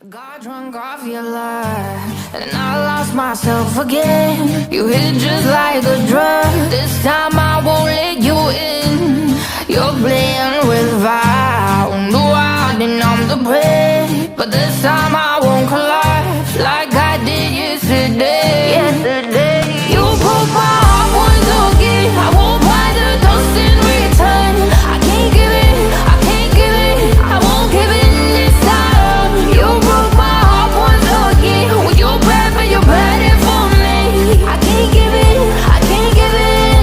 Got drunk off your love, and I lost myself again. You hit just like a drug. This time I won't let you in. You're playing with fire. No, I didn't I'm the prey, but this time I won't collapse like I did yesterday. You broke my heart once again. I won't buy the dust in return. I can't give it, I can't give it, I won't give it this time. You broke my heart once again. Well, you're bad, but you're bad it for me. I can't give it, I can't give it.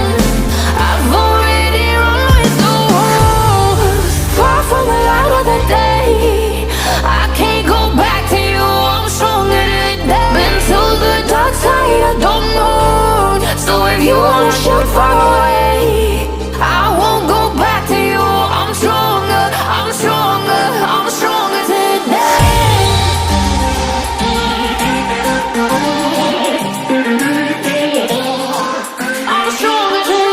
I've already run with the wolves. Far from the light of the day. I can't go back to you, I'm stronger today. Been to the dark side, I don't know. So if you wanna shoot far away, I won't go back to you. I'm stronger, I'm stronger, I'm stronger today. I'm stronger today.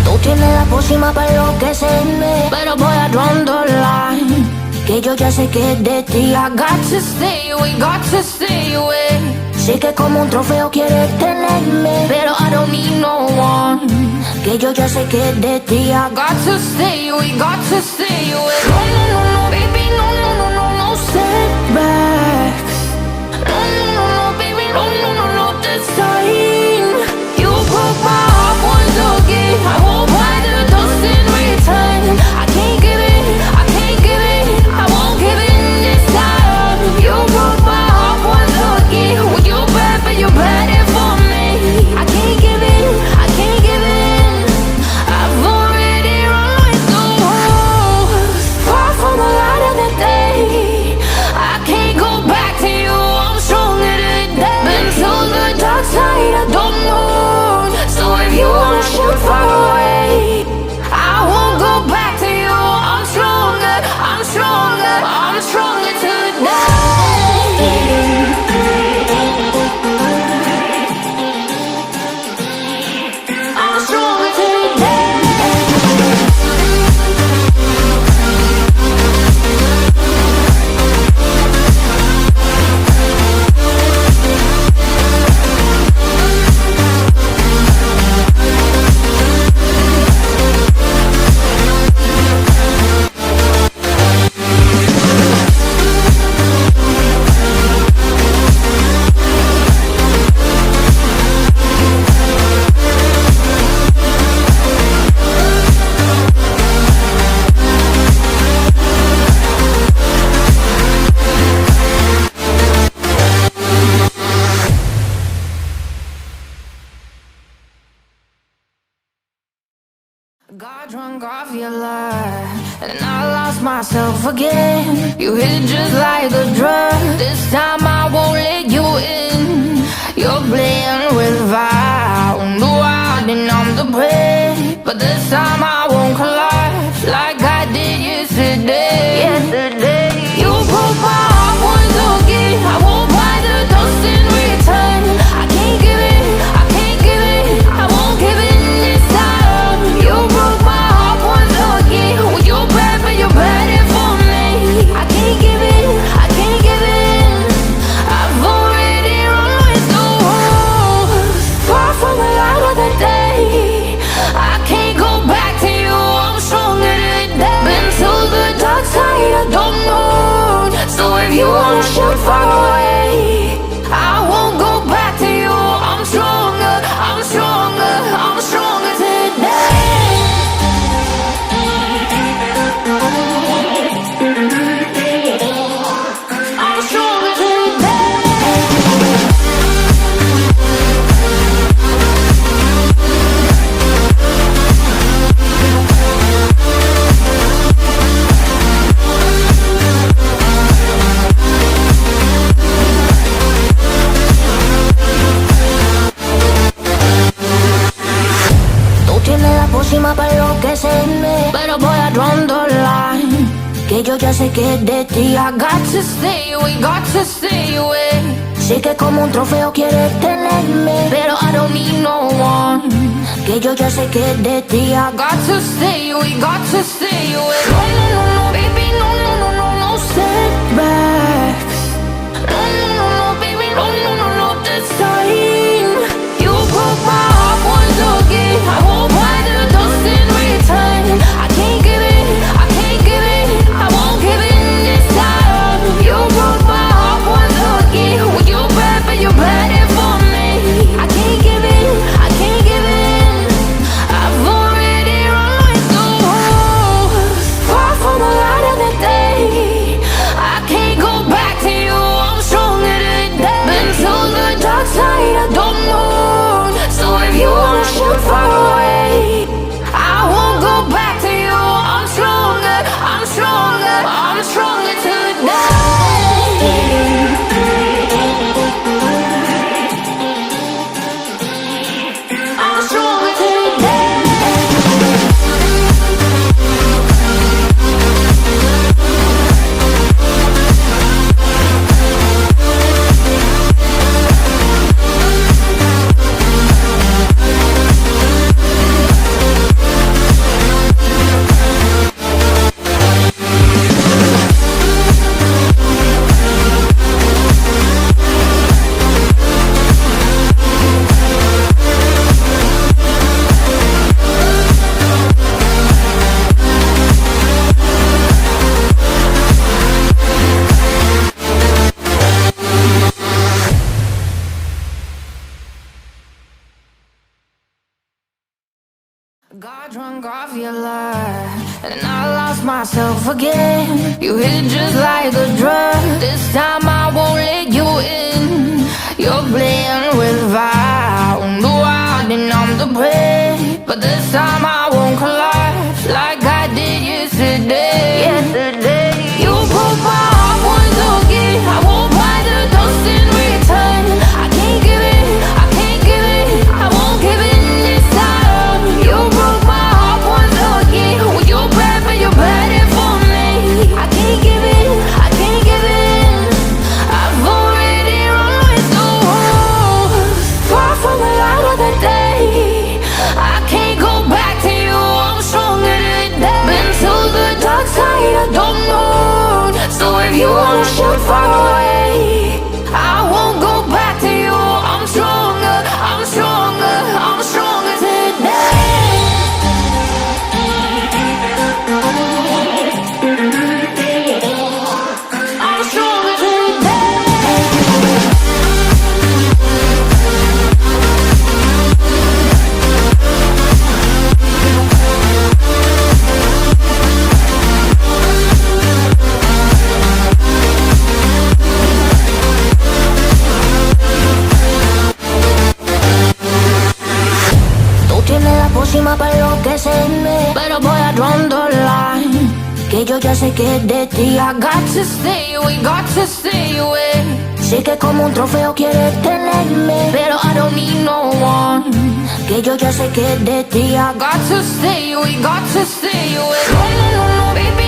Tú tienes la pócima para enloquecerme, pero voy a draw the line. Que yo ya sé que es de ti. I got to stay away, got to stay away. Sé que como un trofeo quieres tenerme, pero I don't need no one. Que yo ya sé que es de ti. I got to stay away, got to stay away. No, no, no, no, baby, no, no, no, no, no setbacks. No, no, no, no, baby, no, no, no, no, this time. You broke my heart once again. I won't buy the dust in return. I can't give it, I can't give it, I won't give it this time. You broke my heart once again. Well, you're bad, but you're bad it for me. I can't give it, I can't give it. I've already run with the wolves. Far from the light of the day. I can't go back to you, I'm stronger today. Been to the dark side, I don't know. So if you wanna shoot far away, I won't go back to you. I'm stronger, I'm stronger, I'm stronger today. I'm stronger today. Got drunk off your love, and I lost myself again. You hit just like a drug. This time I won't let you in. You're playing with fire. No, I didn't I'm the prey, but this time I won't collapse like I did yesterday. You broke my heart once again. I won't buy the dust in return. I can't give it, I can't give it, I won't give it this time. You broke my heart once again. Well, you're bad, but you're bad it for me. I can't give it, I can't give it. I've already run with the wolves. Far from the light of the day. I can't go back to que es de ti. I got to stay away, got to stay away. Sé que como un trofeo quieres tenerme, pero I don't need no one. Que yo ya sé que es de ti. I got to stay away, got to stay away. No, no, no, no, baby, no, no, no, no, no setbacks. No, no, no, no, baby, no, no, no, no, this time. You broke my heart once again. I won't buy the dust in return. I can't give it, I can't give it, I won't give in this time. You broke my heart once again. When you bad, but you bad it for me. I can't give in, I can't give in. I've already run with the wolves. Far from the light of the day. I can't go back to you, I'm stronger today. Been to the dark side of the moon. So if you wanna shoot far away, I won't go back to you. I'm stronger, I'm stronger, I'm stronger today. I'm stronger today. Got drunk off your life, and I lost myself again. You hit just like a drug. This time I won't let you in. You're playing with fire. On the wild and I'm the prey. But this time I won't collapse like I did yesterday. Yesterday, you broke my heart once again. I won't buy the dust in return. I can't give it, I can't give it, I won't give in this time. You broke my heart once again. When you bad, but you bad it for me. I can't give in, I can't give in. I've already run with the wolves. Far from the light of the day. I can't go back to you, I'm stronger today. Been to the dark side of the moon. So if you wanna shoot far away, I won't go back to you. I'm stronger, I'm stronger, I'm stronger today. I'm stronger today. Tú tienes la pócima para enloquecerme, pero voy a draw the line. Que yo ya sé que es de ti. I got to stay away, got to stay away. Sé que como un trofeo quieres tenerme, pero I don't need no one. Que yo ya sé que es de ti. I got to stay away, got to stay away. No, no, no, no, baby.